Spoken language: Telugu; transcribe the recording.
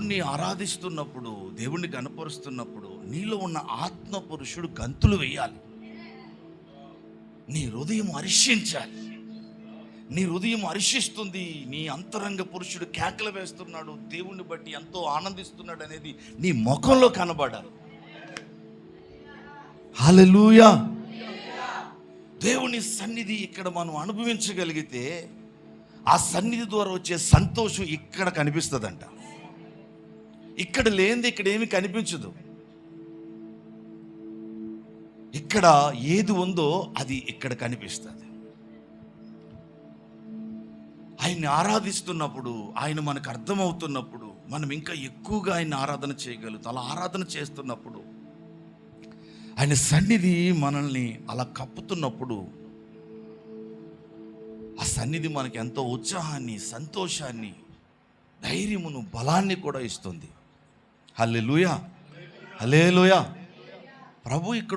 దేవుణ్ణి ఆరాధిస్తున్నప్పుడు, దేవుణ్ణి కనపరుస్తున్నప్పుడు నీలో ఉన్న ఆత్మ పురుషుడు గంతులు వేయాలి. నీ హృదయం హర్షించాలి. నీ హృదయం హర్షిస్తుంది. నీ అంతరంగ పురుషుడు కేకలు వేస్తున్నాడు, దేవుణ్ణి బట్టి ఎంతో ఆనందిస్తున్నాడు అనేది నీ ముఖంలో కనబడాలి. హల్లెలూయా. దేవుని సన్నిధి ఇక్కడ మనం అనుభవించగలిగితే ఆ సన్నిధి ద్వారా వచ్చే సంతోషం ఇక్కడ కనిపిస్తుందంట. ఇక్కడ లేనిది ఇక్కడ ఏమి కనిపించదు. ఇక్కడ ఏది ఉందో అది ఇక్కడ కనిపిస్తుంది. ఆయన్ని ఆరాధిస్తున్నప్పుడు, ఆయన మనకు అర్థమవుతున్నప్పుడు మనం ఇంకా ఎక్కువగా ఆయన్ని ఆరాధన చేయగలుగుతాం. అలా ఆరాధన చేస్తున్నప్పుడు, ఆయన సన్నిధి మనల్ని అలా కప్పుతున్నప్పుడు, ఆ సన్నిధి మనకి ఎంతో ఉత్సాహాన్ని, సంతోషాన్ని, ధైర్యమును, బలాన్ని కూడా ఇస్తుంది. హల్లెలూయా, హల్లెలూయా. ప్రభు ఇక్కడ